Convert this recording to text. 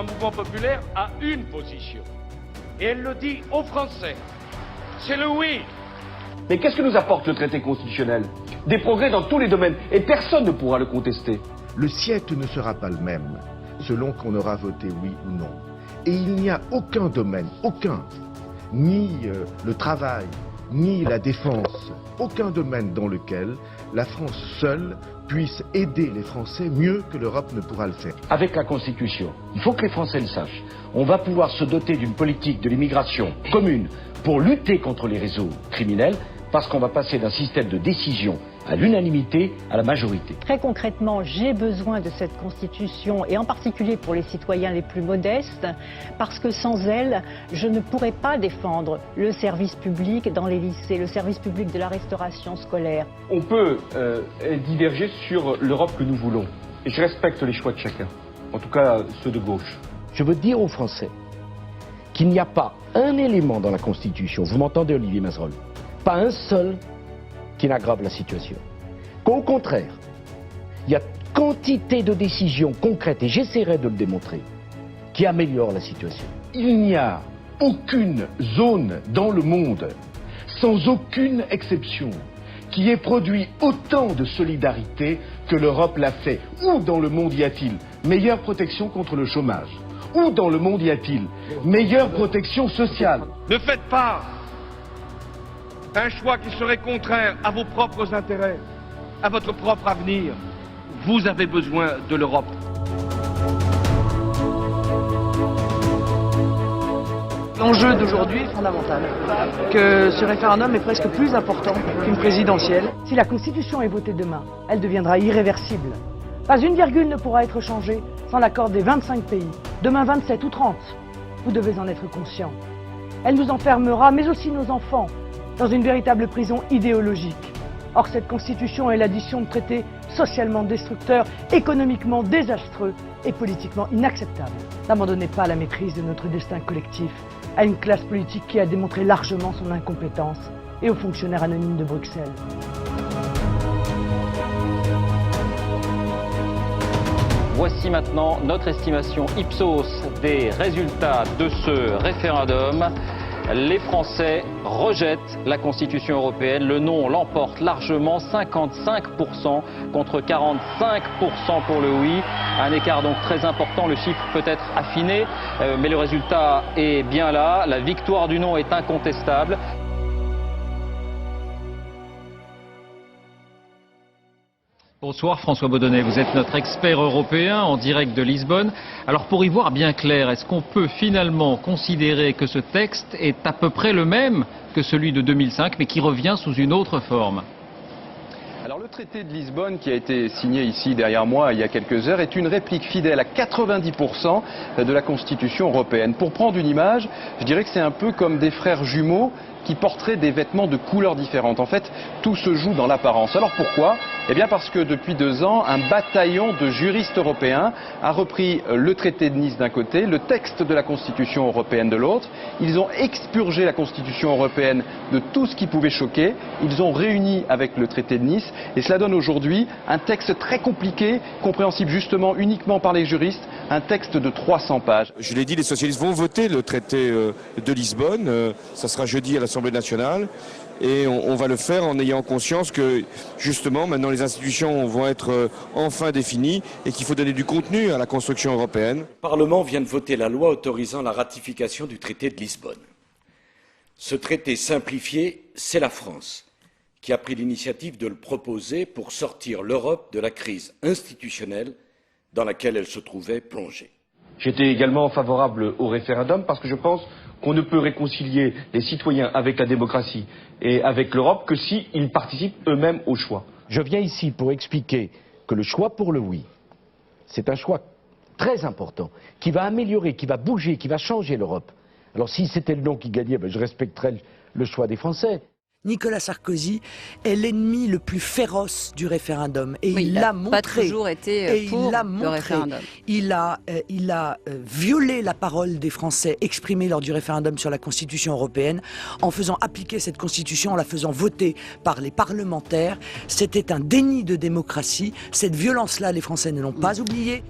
mouvement populaire a une position. Et elle le dit aux Français. C'est le oui. Mais qu'est-ce que nous apporte le traité constitutionnel? Des progrès dans tous les domaines, et personne ne pourra le contester. Le siècle ne sera pas le même, selon qu'on aura voté oui ou non. Et il n'y a aucun domaine, ni le travail, ni la défense, aucun domaine dans lequel la France seule puisse aider les Français mieux que l'Europe ne pourra le faire. Avec la Constitution, il faut que les Français le sachent, on va pouvoir se doter d'une politique de l'immigration commune pour lutter contre les réseaux criminels, parce qu'on va passer d'un système de décision à l'unanimité à la majorité. Très concrètement, j'ai besoin de cette Constitution, et en particulier pour les citoyens les plus modestes, parce que sans elle, je ne pourrais pas défendre le service public dans les lycées, le service public de la restauration scolaire. On peut diverger sur l'Europe que nous voulons, et je respecte les choix de chacun, en tout cas ceux de gauche. Je veux dire aux Français qu'il n'y a pas un élément dans la Constitution, vous m'entendez Olivier Mazerolle, pas un seul qui n'aggrave la situation. Qu'au contraire, il y a quantité de décisions concrètes, et j'essaierai de le démontrer, qui améliorent la situation. Il n'y a aucune zone dans le monde, sans aucune exception, qui ait produit autant de solidarité que l'Europe l'a fait. Où dans le monde y a-t-il meilleure protection contre le chômage? Où dans le monde y a-t-il meilleure protection sociale? Ne faites pas un choix qui serait contraire à vos propres intérêts, à votre propre avenir. Vous avez besoin de l'Europe. L'enjeu d'aujourd'hui est fondamental, que ce référendum est presque plus important qu'une présidentielle. Si la Constitution est votée demain, elle deviendra irréversible. Pas une virgule ne pourra être changée sans l'accord des 25 pays, demain 27 ou 30. Vous devez en être conscient. Elle nous enfermera, mais aussi nos enfants, dans une véritable prison idéologique. Or, cette Constitution est l'addition de traités socialement destructeurs, économiquement désastreux et politiquement inacceptables. N'abandonnez pas la maîtrise de notre destin collectif à une classe politique qui a démontré largement son incompétence et aux fonctionnaires anonymes de Bruxelles. Voici maintenant notre estimation Ipsos des résultats de ce référendum. Les Français rejettent la Constitution européenne. Le non l'emporte largement, 55% contre 45% pour le oui. Un écart donc très important, le chiffre peut être affiné, mais le résultat est bien là. La victoire du non est incontestable. Bonsoir François Baudonnet, vous êtes notre expert européen en direct de Lisbonne. Alors pour y voir bien clair, est-ce qu'on peut finalement considérer que ce texte est à peu près le même que celui de 2005 mais qui revient sous une autre forme ? Alors le traité de Lisbonne qui a été signé ici derrière moi il y a quelques heures est une réplique fidèle à 90% de la Constitution européenne. Pour prendre une image, je dirais que c'est un peu comme des frères jumeaux qui porteraient des vêtements de couleurs différentes. En fait, tout se joue dans l'apparence. Alors pourquoi ? Eh bien parce que depuis 2 ans, un bataillon de juristes européens a repris le traité de Nice d'un côté, le texte de la Constitution européenne de l'autre. Ils ont expurgé la Constitution européenne de tout ce qui pouvait choquer. Ils ont réuni avec le traité de Nice et cela donne aujourd'hui un texte très compliqué, compréhensible justement uniquement par les juristes, un texte de 300 pages. Je l'ai dit, les socialistes vont voter le traité de Lisbonne. Ça sera jeudi à l'Assemblée nationale. Et on va le faire en ayant conscience que, justement, maintenant les institutions vont être enfin définies et qu'il faut donner du contenu à la construction européenne. Le Parlement vient de voter la loi autorisant la ratification du traité de Lisbonne. Ce traité simplifié, c'est la France qui a pris l'initiative de le proposer pour sortir l'Europe de la crise institutionnelle dans laquelle elle se trouvait plongée. J'étais également favorable au référendum parce que je pense qu'on ne peut réconcilier les citoyens avec la démocratie et avec l'Europe que s'ils participent eux-mêmes au choix. Je viens ici pour expliquer que le choix pour le oui, c'est un choix très important, qui va améliorer, qui va bouger, qui va changer l'Europe. Alors si c'était le non qui gagnait, je respecterais le choix des Français. Nicolas Sarkozy est l'ennemi le plus féroce du référendum et oui, il l'a montré. Pas toujours été pour le référendum. Il a violé la parole des Français exprimée lors du référendum sur la Constitution européenne en faisant appliquer cette Constitution, en la faisant voter par les parlementaires. C'était un déni de démocratie. Cette violence-là, les Français ne l'ont pas oubliée.